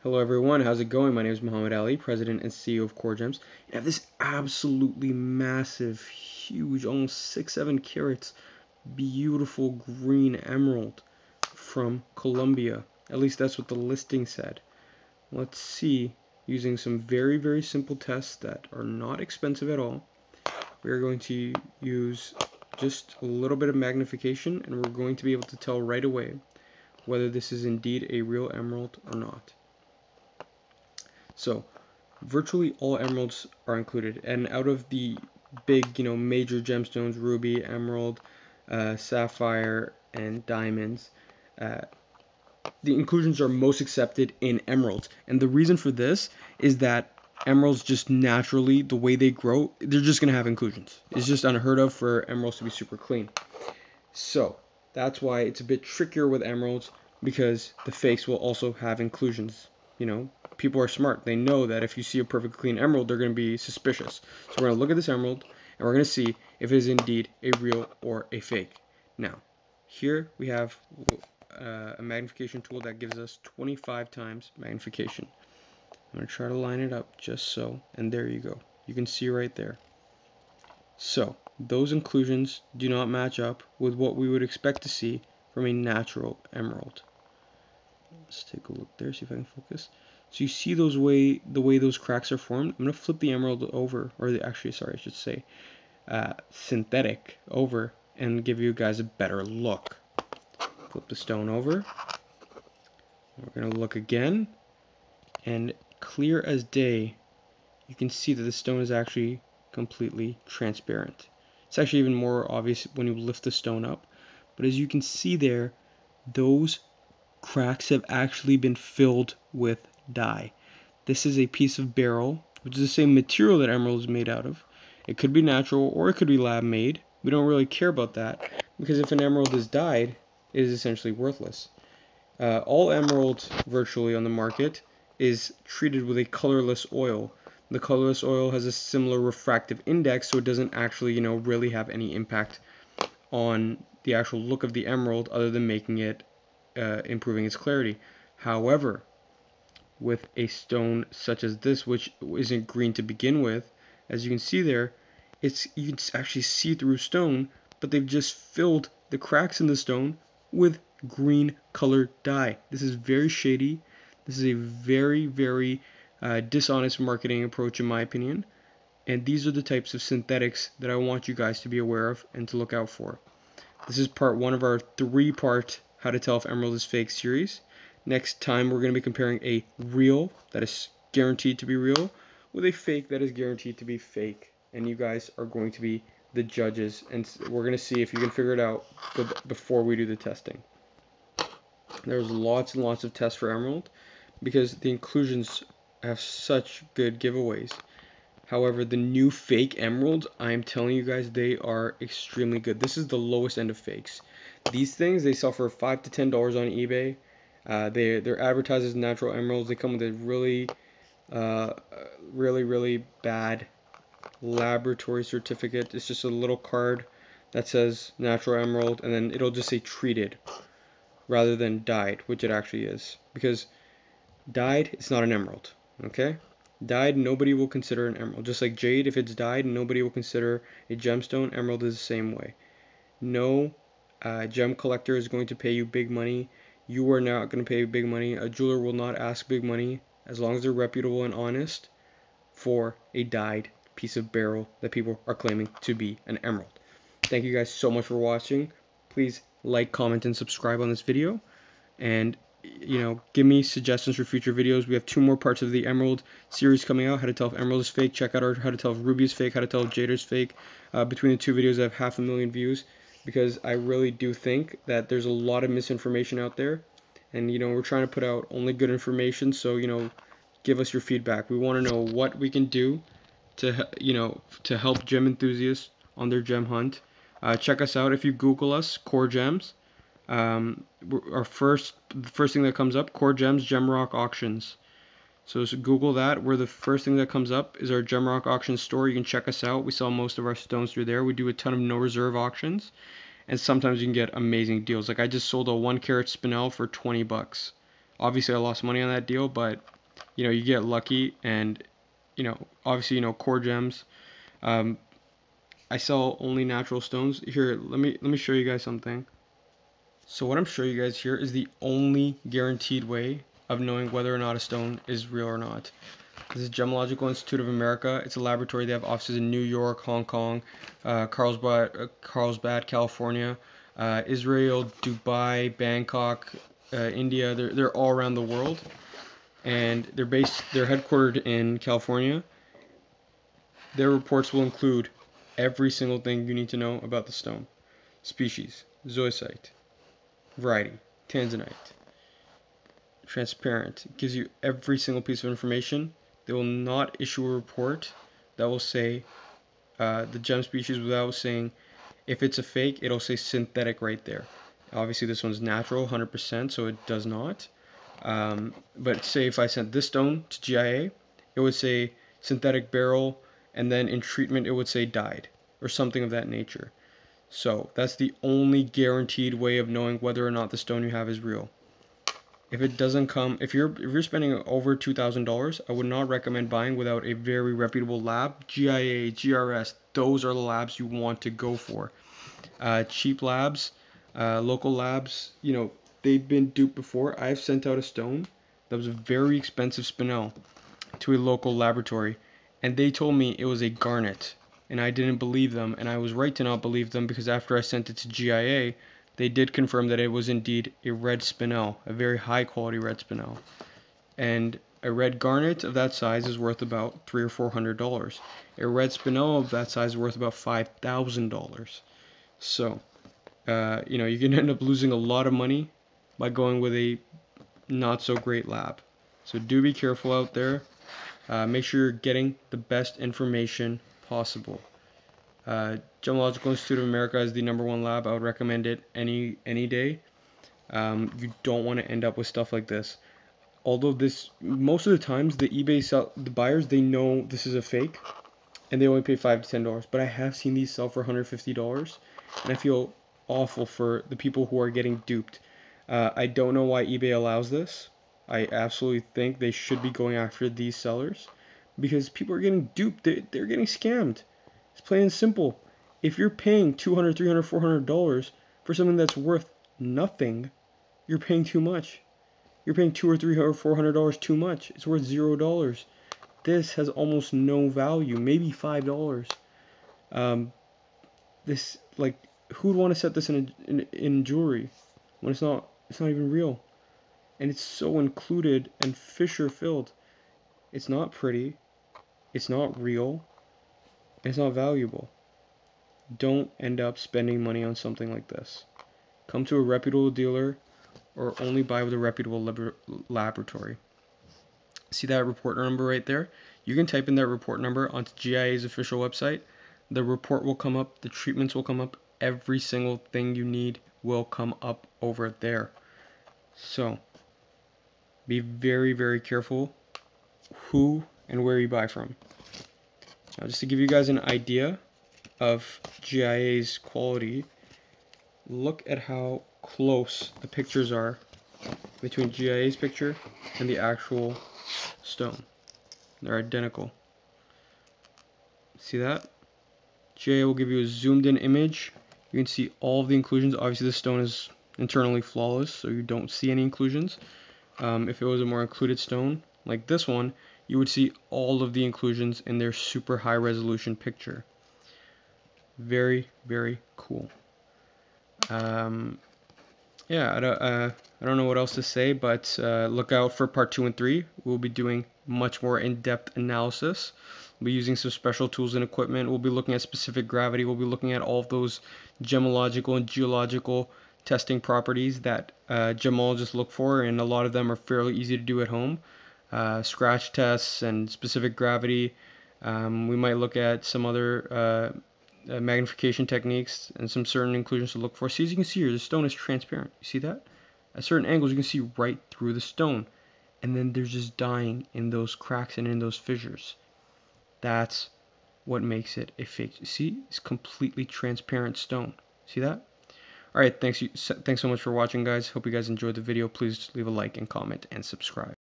Hello everyone, how's it going? My name is Muhammad Ali, President and CEO of Core Gems. And I have this absolutely massive, huge, almost 6-7 carats, beautiful green emerald from Colombia. At least that's what the listing said. Let's see, using some very simple tests that are not expensive at all. We're going to use just a little bit of magnification, and we're going to be able to tell right away whether this is indeed a real emerald or not. So virtually all emeralds are included, and out of the big, major gemstones, ruby, emerald, sapphire, and diamonds, the inclusions are most accepted in emeralds. And the reason for this is that emeralds just naturally, the way they grow, they're just going to have inclusions. It's just unheard of for emeralds to be super clean. So that's why it's a bit trickier with emeralds, because the fakes will also have inclusions. People are smart. They know that if you see a perfectly clean emerald, they're going to be suspicious. So we're going to look at this emerald, and we're going to see if it is indeed a real or a fake. Now, here we have a magnification tool that gives us 25 times magnification. I'm going to try to line it up just so, and there you go. You can see right there. So those inclusions do not match up with what we would expect to see from a natural emerald. Let's take a look there, see if I can focus. So you see the way those cracks are formed. I'm going to flip the emerald over, actually, sorry, I should say synthetic over, and give you guys a better look. Flip the stone over. We're going to look again, and clear as day, you can see that the stone is actually completely transparent. It's actually even more obvious when you lift the stone up. But as you can see there, those cracks have actually been filled with dye. This is a piece of beryl, which is the same material that emerald is made out of. It could be natural or it could be lab made. We don't really care about that, because if an emerald is dyed, it is essentially worthless. All emerald virtually on the market is treated with a colorless oil. The colorless oil has a similar refractive index, so it doesn't actually, really have any impact on the actual look of the emerald, other than making it improving its clarity. However, with a stone such as this, which isn't green to begin with, as you can see there, you can actually see through stone, but they've just filled the cracks in the stone with green colored dye. This is very shady. This is a very dishonest marketing approach, in my opinion. And these are the types of synthetics that I want you guys to be aware of and to look out for. This is part 1 of our 3-part How to Tell if Emerald is Fake series. Next time we're going to be comparing a real that is guaranteed to be real with a fake that is guaranteed to be fake. And you guys are going to be the judges, and we're going to see if you can figure it out before we do the testing. There's lots and lots of tests for emerald because the inclusions have such good giveaways. However, the new fake emeralds, I'm telling you guys, they are extremely good. This is the lowest end of fakes. These things, they sell for $5 to $10 on eBay. They're advertised as natural emeralds. They come with a really bad laboratory certificate. It's just a little card that says natural emerald, and then it'll just say treated rather than dyed, which it actually is. Because dyed, it's not an emerald. Okay? Dyed, nobody will consider an emerald. Just like jade, if it's dyed, nobody will consider a gemstone. Emerald is the same way. No gem collector is going to pay you big money. You are not going to pay big money. A jeweler will not ask big money, as long as they're reputable and honest, for a dyed piece of beryl that people are claiming to be an emerald. Thank you guys so much for watching. Please like, comment, and subscribe on this video. And give me suggestions for future videos. We have 2 more parts of the emerald series coming out. How to tell if emerald is fake. Check out our how to tell if ruby is fake, how to tell if jade is fake. Between the 2 videos, I have 500,000 views, because I really do think that there's a lot of misinformation out there, and we're trying to put out only good information. So give us your feedback. We want to know what we can do to help gem enthusiasts on their gem hunt. Check us out if you Google us, Core Gems. The first thing that comes up, Core Gems Gemrock Auctions. So Google that. Where the first thing that comes up is our Gemrock Auction store. You can check us out. We sell most of our stones through there. We do a ton of no reserve auctions, and sometimes you can get amazing deals. Like I just sold a 1 carat spinel for $20. Obviously I lost money on that deal, but you get lucky. And obviously core gems. um, I sell only natural stones. Here, let me show you guys something. So what I'm showing you guys here is the only guaranteed way of knowing whether or not a stone is real or not. This is Gemological Institute of America. It's a laboratory. They have offices in New York, Hong Kong, Carlsbad, California, Israel, Dubai, Bangkok, India. They're all around the world, and they're headquartered in California. Their reports will include every single thing you need to know about the stone: species, zoisite, variety, tanzanite, transparent. It gives you every single piece of information. They will not issue a report that will say the gem species without saying if it's a fake. It'll say synthetic right there. Obviously this one's natural 100%, so it does not. But say if I sent this stone to GIA, it would say synthetic beryl, and then in treatment it would say dyed or something of that nature. So that's the only guaranteed way of knowing whether or not the stone you have is real. If it doesn't come, if you're spending over $2,000, I would not recommend buying without a very reputable lab. GIA, GRS, those are the labs you want to go for. Cheap labs, local labs, they've been duped before. I've sent out a stone that was a very expensive spinel to a local laboratory, and they told me it was a garnet, and I didn't believe them, and I was right to not believe them, because after I sent it to GIA, they did confirm that it was indeed a red spinel, a very high quality red spinel. And a red garnet of that size is worth about $300 or $400. A red spinel of that size is worth about $5,000. So, you can end up losing a lot of money by going with a not so great lab. So do be careful out there. Make sure you're getting the best information possible. Gemological Institute of America is the #1 lab. I would recommend it any day. You don't want to end up with stuff like this. Although most of the times the buyers, they know this is a fake, and they only pay $5 to $10. But I have seen these sell for $150, and I feel awful for the people who are getting duped. I don't know why eBay allows this. I absolutely think they should be going after these sellers, because people are getting duped. They're getting scammed. It's plain and simple. If you're paying $200, $300, $400 for something that's worth nothing, you're paying too much. You're paying $200 or $300 or $400 too much. It's worth $0. This has almost no value, maybe $5. This, like, who would want to set this in jewelry when it's not even real? And it's so included and fissure filled. It's not pretty. It's not real. It's not valuable. Don't end up spending money on something like this. Come to a reputable dealer, or only buy with a reputable laboratory. See that report number right there? You can type in that report number onto GIA's official website. The report will come up, the treatments will come up, every single thing you need will come up over there. So be very, very careful who and where you buy from. Now, just to give you guys an idea of GIA's quality, look at how close the pictures are between GIA's picture and the actual stone. They're identical. See that? GIA will give you a zoomed in image. You can see all of the inclusions. Obviously the stone is internally flawless, so you don't see any inclusions. If it was a more included stone like this one, you would see all of the inclusions in their super high resolution picture. Very, very cool. Yeah, I don't know what else to say, but look out for part 2 and 3. We'll be doing much more in-depth analysis. We'll be using some special tools and equipment. We'll be looking at specific gravity. We'll be looking at all of those gemological and geological testing properties that gemologists look for, and a lot of them are fairly easy to do at home. Scratch tests and specific gravity. We might look at some other magnification techniques and some certain inclusions to look for. See, as you can see here, the stone is transparent. You see that? At certain angles, you can see right through the stone. And then there's just dyeing in those cracks and in those fissures. That's what makes it a fake. You see? It's completely transparent stone. See that? All right, thanks so much for watching, guys. Hope you guys enjoyed the video. Please leave a like and comment and subscribe.